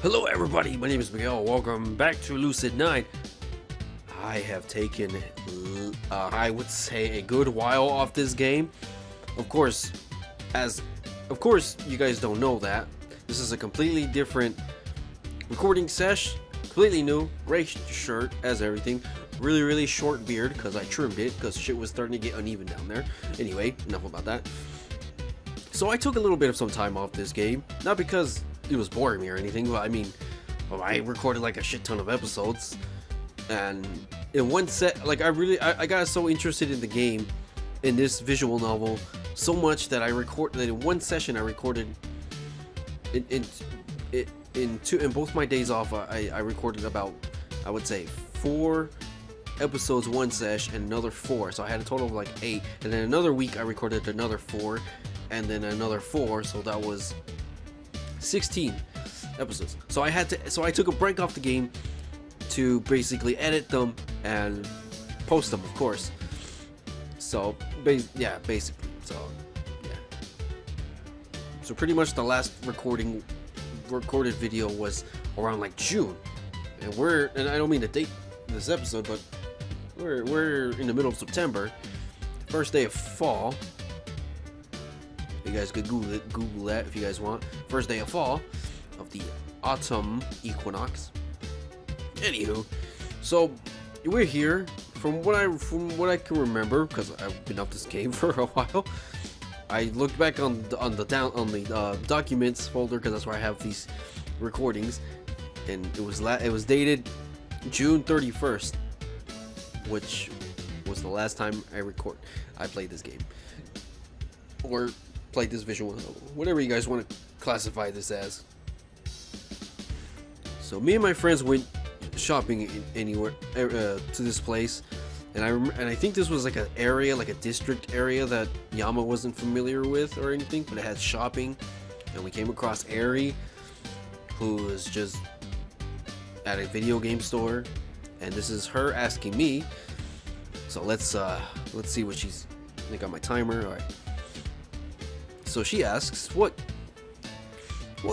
Hello everybody, my name is Miguel. Welcome back to Lucid9. I have taken, I would say, a good while off this game. Of course, you guys don't know that. This is a completely different recording sesh, completely new, gray shirt as everything. Really short beard because I trimmed it because shit was starting to get uneven down there. Anyway, enough about that. So I took a little bit of some time off this game, not because it was boring me or anything, but I mean, I recorded like a shit ton of episodes, and in one set, like I got so interested in the game, in this visual novel, so much that in one session I recorded in both my days off. I recorded about, I would say, 4 episodes one sesh and another 4, so I had a total of like 8, and then another week I recorded another 4, and then another 4, so that was 16 episodes. So I took a break off the game to basically edit them and post them, of course. So basically. So pretty much the last recorded video was around like June, and I don't mean to date this episode, but we're in the middle of September, first day of fall. You guys could Google that if you guys want. First day of fall of the autumn equinox. Anywho, so we're here. From what I can remember, because I've been up this game for a while, I looked back on the documents folder, because that's where I have these recordings, and it was dated June 31st, which was the last time I played this game, or played this visual novel, whatever you guys want to classify this as. So me and my friends went shopping anywhere to this place, and I think this was like an area, like a district area that Yama wasn't familiar with or anything, but it had shopping, and we came across Eri, who was just at a video game store, and this is her asking me. So let's see what she's. I got my timer. All right. So she asks, what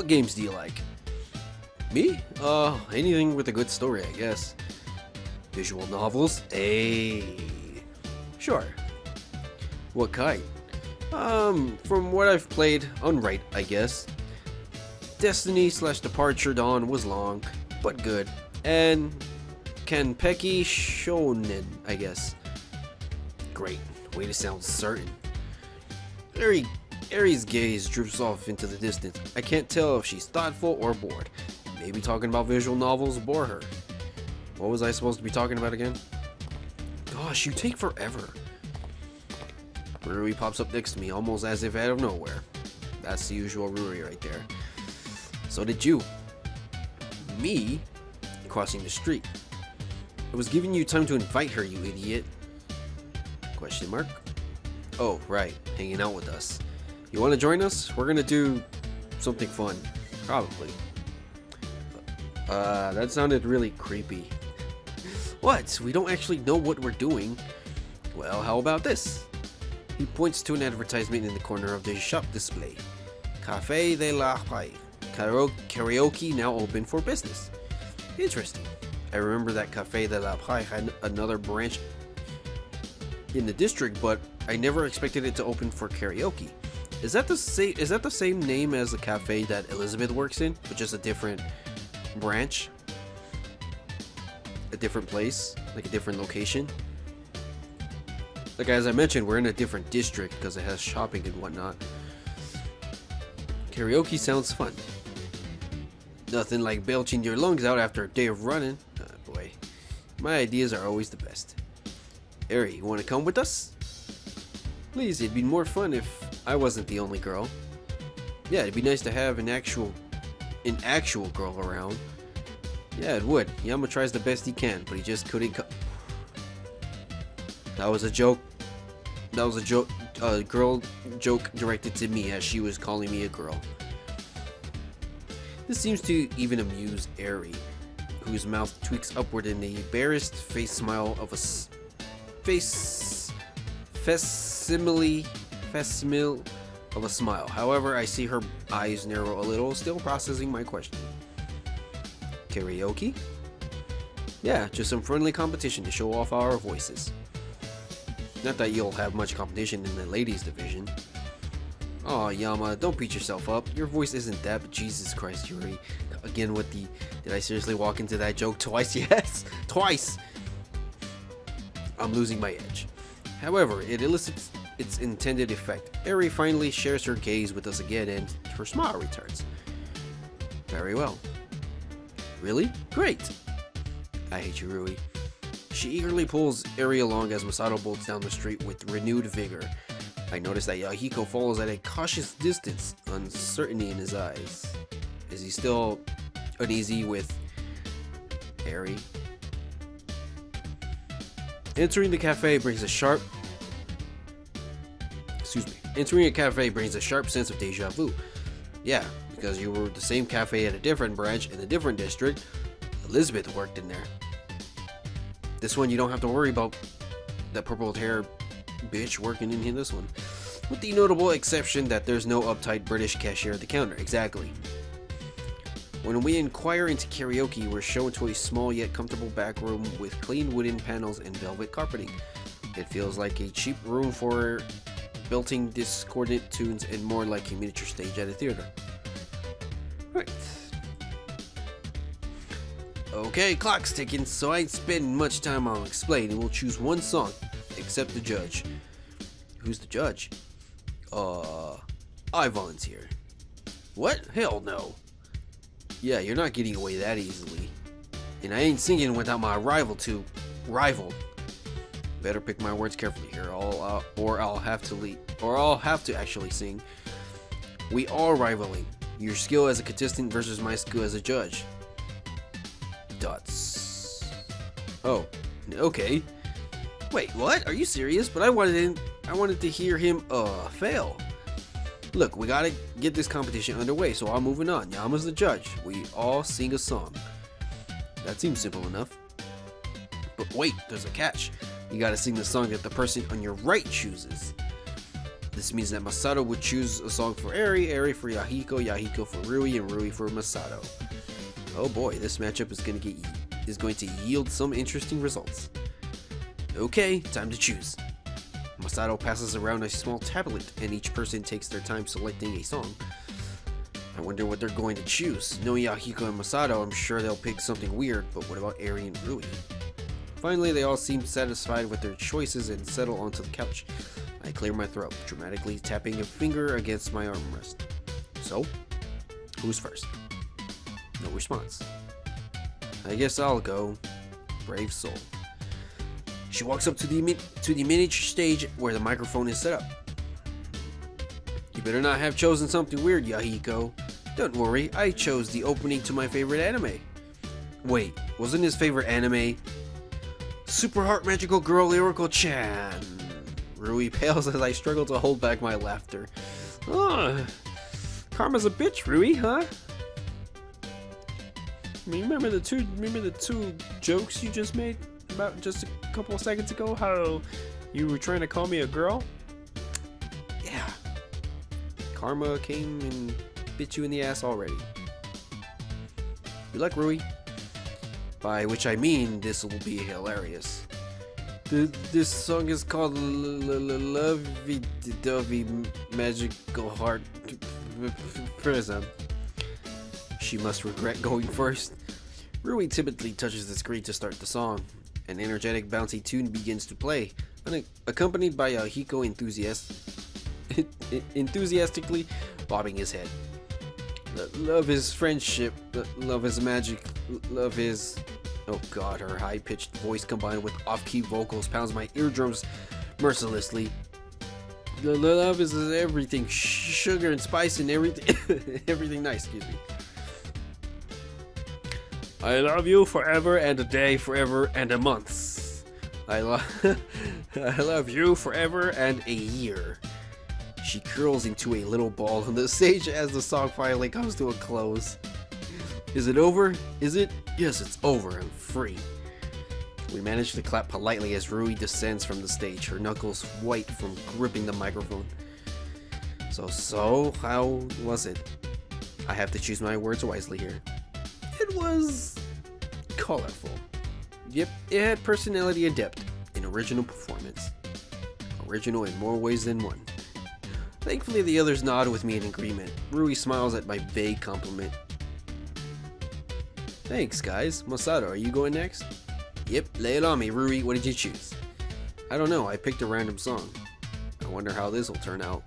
games do you like? Me? Anything with a good story, I guess. Visual novels? Sure. What kind? From what I've played, Unright, I guess. Destiny/Departure Dawn was long, but good. And Kanpeki Shonen, I guess. Great. Way to sound certain. Eri's gaze drifts off into the distance. I can't tell if she's thoughtful or bored. Maybe talking about visual novels bore her. What was I supposed to be talking about again? Gosh, you take forever. Ruri pops up next to me, almost as if out of nowhere. That's the usual Ruri right there. So did you. Me? Crossing the street. I was giving you time to invite her, you idiot. Question mark? Oh, right. Hanging out with us. You want to join us? We're gonna do something fun. Probably. That sounded really creepy. What? We don't actually know what we're doing. Well, how about this? He points to an advertisement in the corner of the shop display. Café de la Paix. Karaoke now open for business. Interesting. I remember that Café de la Paix had another branch in the district, but I never expected it to open for karaoke. Is that the same name as the cafe that Elizabeth works in, but just a different branch? A different place, like a different location? Like, as I mentioned, we're in a different district because it has shopping and whatnot. Karaoke sounds fun. Nothing like belching your lungs out after a day of running. Oh boy, my ideas are always the best. Eri, you want to come with us? Please, it'd be more fun if I wasn't the only girl. Yeah, it'd be nice to have an actual girl around. Yeah, it would. Yama tries the best he can, but he just couldn't That was a joke. That was a joke. Girl joke directed to me, as she was calling me a girl. This seems to even amuse Eri, whose mouth tweaks upward in the barest face smile of a facsimile of a smile. However, I see her eyes narrow a little, still processing my question. Karaoke? Yeah, just some friendly competition to show off our voices. Not that you'll have much competition in the ladies division. Aw, Yama, don't beat yourself up. Your voice isn't that, but Jesus Christ, Yuri. Again with the, did I seriously walk into that joke twice? Yes, twice! I'm losing my edge. However, it elicits its intended effect. Eri finally shares her gaze with us again and her smile returns. Very well. Really? Great! I hate you, Rui. She eagerly pulls Eri along as Masato bolts down the street with renewed vigor. I notice that Yahiko follows at a cautious distance, uncertainty in his eyes. Is he still uneasy with Eri? Entering a cafe brings a sharp sense of deja vu. Yeah, because you were at the same cafe at a different branch in a different district. Elizabeth worked in there. This one you don't have to worry about that purple hair bitch working in here this one. With the notable exception that there's no uptight British cashier at the counter. Exactly. When we inquire into karaoke, we're shown to a small yet comfortable back room with clean wooden panels and velvet carpeting. It feels like a cheap room for belting discordant tunes and more like a miniature stage at a theater. Right. Okay, clock's ticking, so I ain't spending much time on explaining. We'll choose one song, except the judge. Who's the judge? I volunteer. What? Hell no. Yeah, you're not getting away that easily. And I ain't singing without my rival. Better pick my words carefully here, or I'll have to actually sing. We are rivaling. Your skill as a contestant versus my skill as a judge. Dots. Oh, okay. Wait, what? Are you serious? But I wanted to hear him fail. Look, we gotta get this competition underway, so I'm moving on. Yama's the judge. We all sing a song. That seems simple enough. But wait, there's a catch. You gotta sing the song that the person on your right chooses. This means that Masato would choose a song for Eri, Eri for Yahiko, Yahiko for Rui, and Rui for Masato. Oh boy, this matchup is going to yield some interesting results. Okay, time to choose. Masato passes around a small tablet, and each person takes their time selecting a song. I wonder what they're going to choose. Knowing Yahiko and Masato, I'm sure they'll pick something weird, but what about Eri and Rui? Finally, they all seem satisfied with their choices and settle onto the couch. I clear my throat, dramatically tapping a finger against my armrest. So, who's first? No response. I guess I'll go. Brave soul. She walks up to the miniature stage where the microphone is set up. You better not have chosen something weird, Yahiko. Don't worry, I chose the opening to my favorite anime. Wait, wasn't his favorite anime Super Heart Magical Girl Lyrical Chan? Rui pales as I struggle to hold back my laughter. Karma's a bitch, Rui, huh? I mean, remember the two jokes you just made about just a couple of seconds ago? How you were trying to call me a girl? Yeah. Karma came and bit you in the ass already. You like Rui? By which I mean this will be hilarious. This song is called Lovey Dovey Magical Heart Prism. She must regret going first. Rui timidly touches the screen to start the song. An energetic, bouncy tune begins to play, accompanied by Yahiko enthusiastically bobbing his head. Love is friendship, love is magic, love is... Oh god, her high-pitched voice combined with off-key vocals pounds my eardrums mercilessly. Love is everything, sugar and spice and everything, everything nice, excuse me. I love you forever and a day, forever and a month. I love you forever and a year. She curls into a little ball on the stage as the song finally comes to a close. Is it over? Is it? Yes, it's over. I'm free. We manage to clap politely as Rui descends from the stage, her knuckles white from gripping the microphone. So, how was it? I have to choose my words wisely here. It was colorful. Yep, it had personality and depth, an original performance. Original in more ways than one. Thankfully, the others nod with me in agreement. Rui smiles at my vague compliment. Thanks, guys. Masato, are you going next? Yep, lay it on me, Rui. What did you choose? I don't know. I picked a random song. I wonder how this will turn out.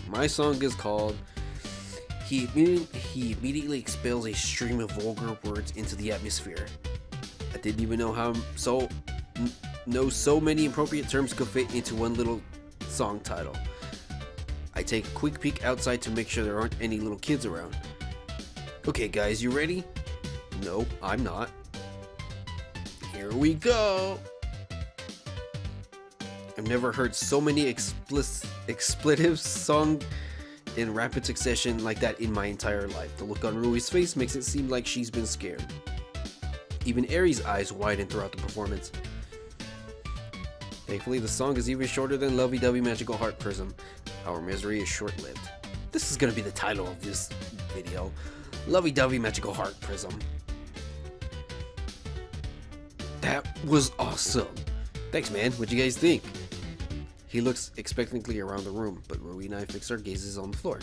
My song is called He immediately expels a stream of vulgar words into the atmosphere. I didn't even know so many appropriate terms could fit into one little song title. I take a quick peek outside to make sure there aren't any little kids around. Okay guys, you ready? No, I'm not. Here we go! I've never heard so many expletives sung in rapid succession like that in my entire life. The look on Rui's face makes it seem like she's been scared. Even Eri's eyes widen throughout the performance. Thankfully, the song is even shorter than Lovey-Dovey Magical Heart Prism. Our misery is short-lived. This is gonna be the title of this video. Lovey-Dovey Magical Heart Prism. That was awesome. Thanks, man. What'd you guys think? He looks expectantly around the room, but Rui and I fix our gazes on the floor.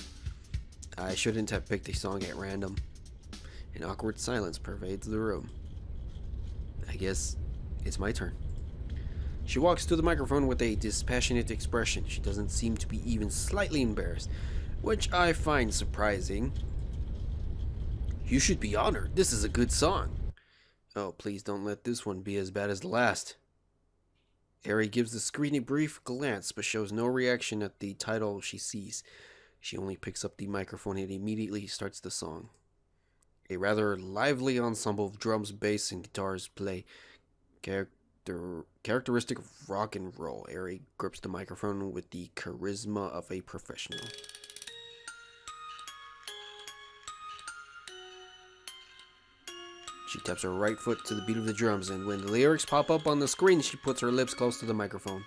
I shouldn't have picked a song at random. An awkward silence pervades the room. I guess it's my turn. She walks to the microphone with a dispassionate expression. She doesn't seem to be even slightly embarrassed, which I find surprising. You should be honored. This is a good song. Oh, please don't let this one be as bad as the last. Eri gives the screen a brief glance, but shows no reaction at the title she sees. She only picks up the microphone and immediately starts the song. A rather lively ensemble of drums, bass, and guitars play characteristic of rock and roll. Eri grips the microphone with the charisma of a professional. She taps her right foot to the beat of the drums, and when the lyrics pop up on the screen, she puts her lips close to the microphone.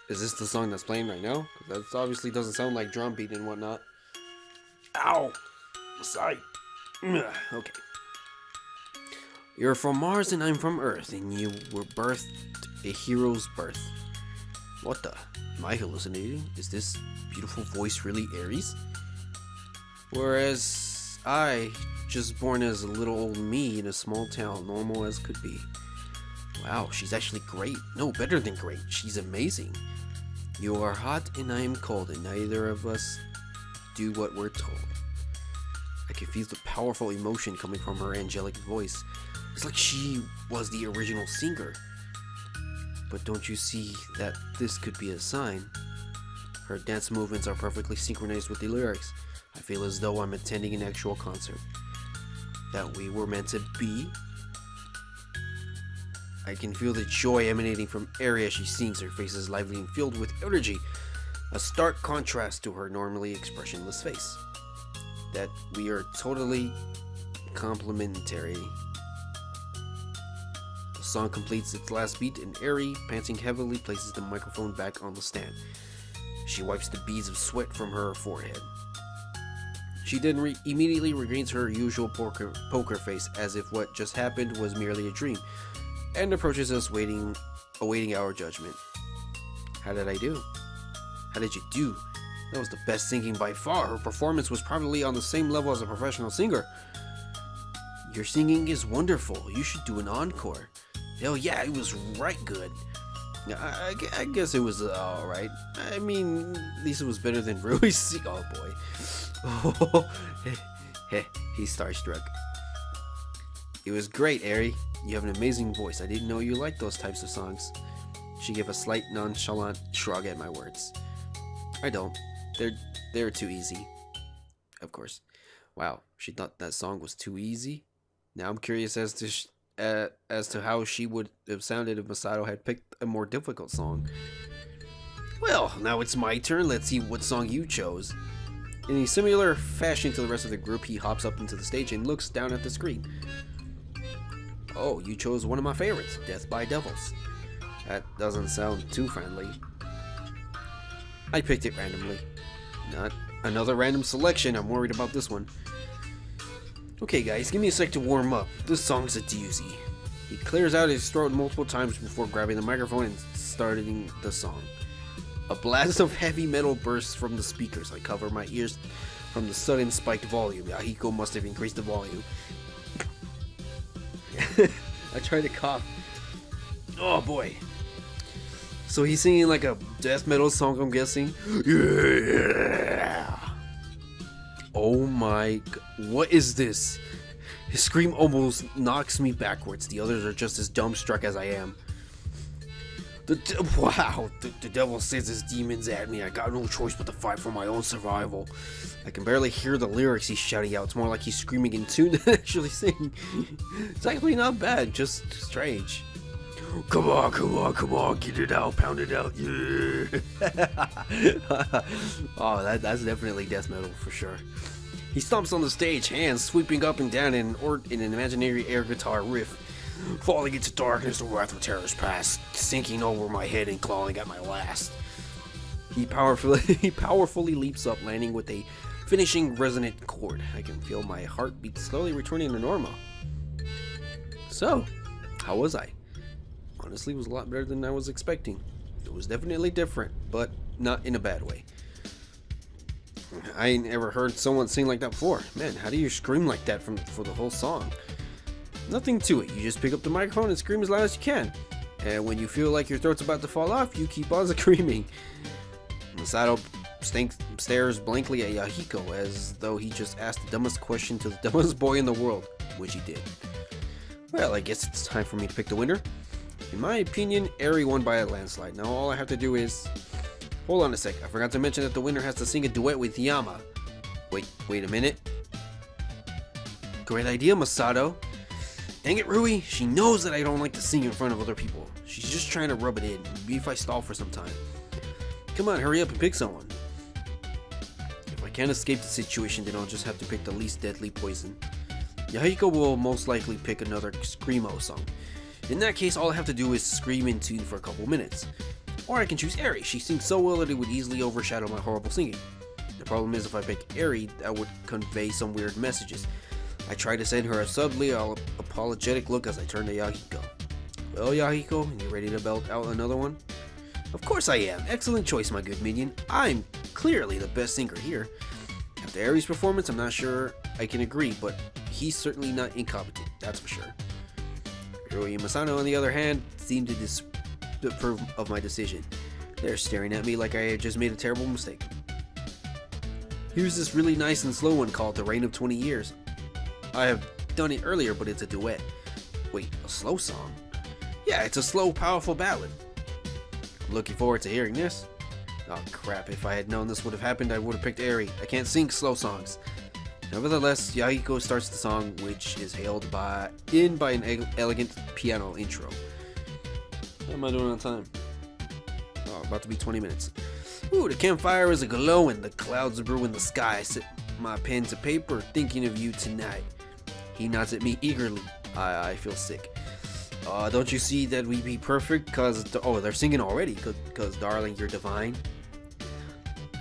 Is this the song that's playing right now? That obviously doesn't sound like drum beat and whatnot. Ow! Sorry. Okay. You're from Mars and I'm from Earth, and you were birthed a hero's birth. What the? Am I hallucinating? Is this beautiful voice really Eri's? Whereas I, just born as a little old me in a small town, normal as could be. Wow, she's actually great. No, better than great. She's amazing. You are hot and I am cold, and neither of us do what we're told. I can feel the powerful emotion coming from her angelic voice. It's like she was the original singer. But don't you see that this could be a sign? Her dance movements are perfectly synchronized with the lyrics. I feel as though I'm attending an actual concert. That we were meant to be. I can feel the joy emanating from Eri as she sings. Her face is lively and filled with energy. A stark contrast to her normally expressionless face. That we are totally complementary. The song completes its last beat and Eri, panting heavily, places the microphone back on the stand. She wipes the beads of sweat from her forehead. She then immediately regains her usual poker face, as if what just happened was merely a dream, and approaches us awaiting our judgment. How did I do? How did you do? That was the best singing by far. Her performance was probably on the same level as a professional singer. Your singing is wonderful. You should do an encore. Hell yeah, it was right good. I guess it was alright. I mean, at least it was better than Rui's singing. Oh boy. He's starstruck. It was great, Eri. You have an amazing voice. I didn't know you liked those types of songs. She gave a slight nonchalant shrug at my words. I don't. They're too easy. Of course. Wow, she thought that song was too easy? Now I'm curious as to how she would have sounded if Masato had picked a more difficult song. Well, now it's my turn. Let's see what song you chose. In a similar fashion to the rest of the group, he hops up into the stage and looks down at the screen. Oh, you chose one of my favorites, Death by Devils. That doesn't sound too friendly. I picked it randomly. Not another random selection, I'm worried about this one. Okay guys, give me a sec to warm up. This song's a doozy. He clears out his throat multiple times before grabbing the microphone and starting the song. A blast of heavy metal bursts from the speakers. I cover my ears from the sudden spiked volume. Yahiko must have increased the volume. I tried to cough. Oh boy. So he's singing like a death metal song, I'm guessing. Yeah. Oh my, what is this? His scream almost knocks me backwards. The others are just as dumbstruck as I am. Wow, the devil sends his demons at me. I got no choice but to fight for my own survival. I can barely hear the lyrics he's shouting out. It's more like he's screaming in tune than actually singing. It's actually not bad, just strange. Come on, come on, come on, get it out, pound it out, yeah. Oh, that's definitely death metal for sure. He stomps on the stage, hands sweeping up and down in an imaginary air guitar riff. Falling into darkness, the wrath of terror's past, sinking over my head and clawing at my last. He powerfully leaps up, landing with a finishing resonant chord. I can feel my heartbeat slowly returning to normal. So, how was I? Honestly, it was a lot better than I was expecting. It was definitely different, but not in a bad way. I ain't ever heard someone sing like that before. Man, how do you scream like that for the whole song? Nothing to it. You just pick up the microphone and scream as loud as you can. And when you feel like your throat's about to fall off, you keep on screaming. Masato stares blankly at Yahiko as though he just asked the dumbest question to the dumbest boy in the world, which he did. Well, I guess it's time for me to pick the winner. In my opinion, Eri won by a landslide. Now all I have to do is... Hold on a sec, I forgot to mention that the winner has to sing a duet with Yama. Wait a minute. Great idea, Masato. Dang it, Rui, she knows that I don't like to sing in front of other people. She's just trying to rub it in, maybe if I stall for some time. Come on, hurry up and pick someone. If I can't escape the situation, then I'll just have to pick the least deadly poison. Yahiko will most likely pick another Screamo song. In that case, all I have to do is scream in tune for a couple minutes. Or I can choose Eri. She sings so well that it would easily overshadow my horrible singing. The problem is if I pick Eri, that would convey some weird messages. I try to send her a subtly apologetic look as I turn to Yahiko. Well, Yahiko, you ready to belt out another one? Of course I am. Excellent choice, my good minion. I'm clearly the best singer here. After Eri's performance, I'm not sure I can agree, but he's certainly not incompetent, that's for sure. Rui and Masato, on the other hand, seem to disapprove of my decision. They're staring at me like I had just made a terrible mistake. Here's this really nice and slow one called The Reign of 20 Years. I have done it earlier, but it's a duet. Wait, a slow song? Yeah, it's a slow, powerful ballad. I'm looking forward to hearing this. Oh crap, if I had known this would have happened, I would have picked Eri. I can't sing slow songs. Nevertheless, Yahiko starts the song, which is hailed by an elegant piano intro. What am I doing on time? Oh, about to be 20 minutes. Ooh, the campfire is aglow and the clouds brew in the sky. I set my pen to paper, thinking of you tonight. He nods at me eagerly. I feel sick. Don't you see that we be perfect? They're singing already. Cause darling, you're divine.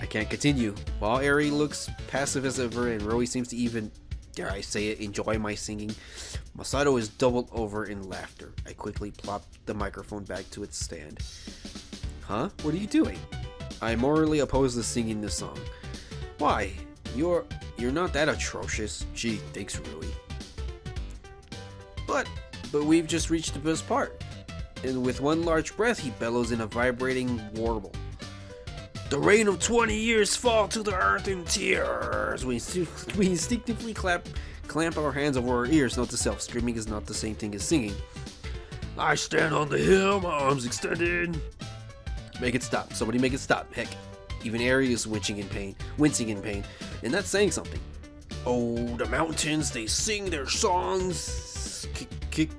I can't continue. While Eri looks passive as ever and Rui seems to even, dare I say it, enjoy my singing, Masato is doubled over in laughter. I quickly plop the microphone back to its stand. Huh? What are you doing? I morally oppose to singing this song. Why? You're not that atrocious. Gee, thanks, Rui. But we've just reached the best part. And with one large breath, he bellows in a vibrating warble. The reign of 20 years fall to the earth in tears. We instinctively clamp our hands over our ears. Note to self, screaming is not the same thing as singing. I stand on the hill, my arms extended. Make it stop. Somebody make it stop. Heck, even Eri is wincing in pain, and that's saying something. Oh, the mountains, they sing their songs. Kick.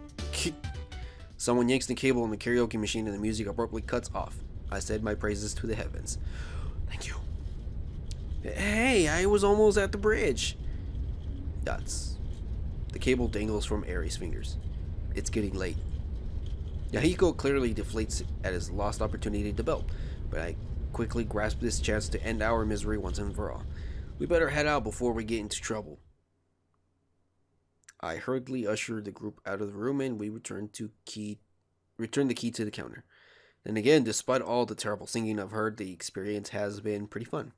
Someone yanks the cable on the karaoke machine and the music abruptly cuts off. I said my praises to the heavens. Thank you. Hey, I was almost at the bridge. Dots. The cable dangles from Eri's fingers. It's getting late. Yahiko clearly deflates at his lost opportunity to belt, but I quickly grasp this chance to end our misery once and for all. We better head out before we get into trouble. I hurriedly ushered the group out of the room and we returned the key to the counter. And again, despite all the terrible singing I've heard, the experience has been pretty fun.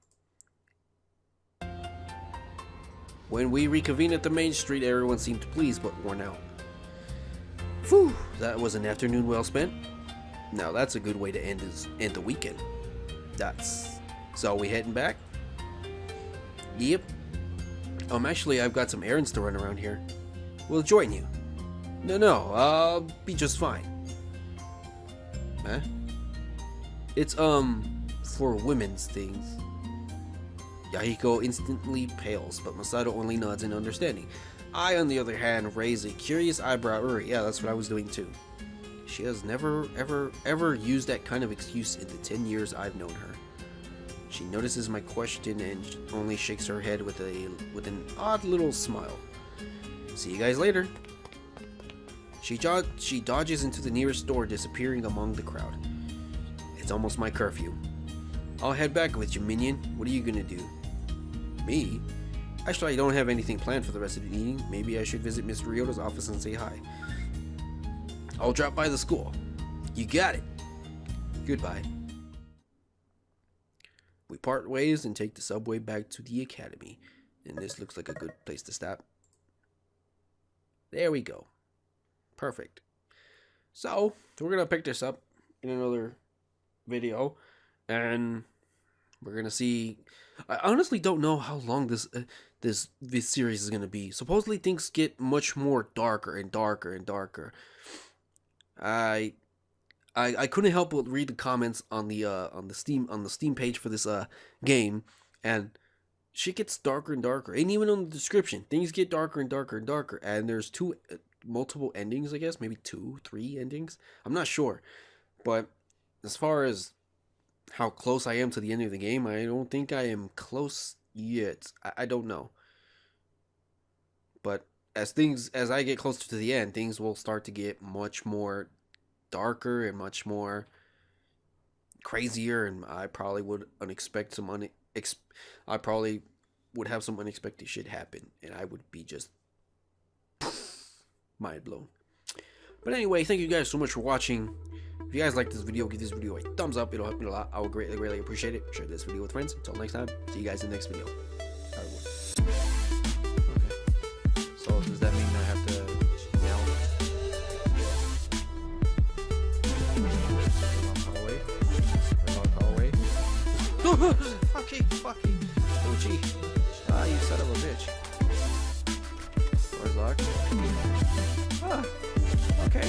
When we reconvened at the main street, everyone seemed pleased but worn out. Phew, that was an afternoon well spent. Now that's a good way to end the weekend. So we heading back? Yep. Actually, I've got some errands to run around here. We'll join you. No, I'll be just fine. Huh? It's, for women's things. Yahiko instantly pales, but Masato only nods in understanding. I, on the other hand, raise a curious eyebrow. Yeah, that's what I was doing too. She has never, ever used that kind of excuse in the 10 years I've known her. She notices my question and only shakes her head with an odd little smile. See you guys later. She dodges into the nearest door, disappearing among the crowd. It's almost my curfew. I'll head back with you, minion. What are you gonna do? Me? Actually, I don't have anything planned for the rest of the evening. Maybe I should visit Miss Ryota's office and say hi. I'll drop by the school. You got it. Goodbye. We part ways and take the subway back to the academy. And this looks like a good place to stop. There we go. Perfect. So, we're going to pick this up in another video. And we're going to see... I honestly don't know how long this series is going to be. Supposedly things get much more darker and darker and darker. I couldn't help but read the comments on the Steam page for this game, and shit gets darker and darker. And even on the description, things get darker and darker and darker. And there's multiple endings, I guess, maybe 2, 3 endings. I'm not sure, but as far as how close I am to the end of the game, I don't think I am close yet. I don't know, but as I get closer to the end, things will start to get much more darker and much more crazier, and I probably would I probably would have some unexpected shit happen, and I would be just mind blown. But anyway, thank you guys so much for watching. If you guys like this video, give this video a thumbs up. It'll help me a lot. I would greatly appreciate it. Share this video with friends. Until next time, see you guys in the next video. Okay. So does that mean I have to yell? Fuck you. Oh gee. Ah, you son of a bitch. Door's locked. Ah, okay.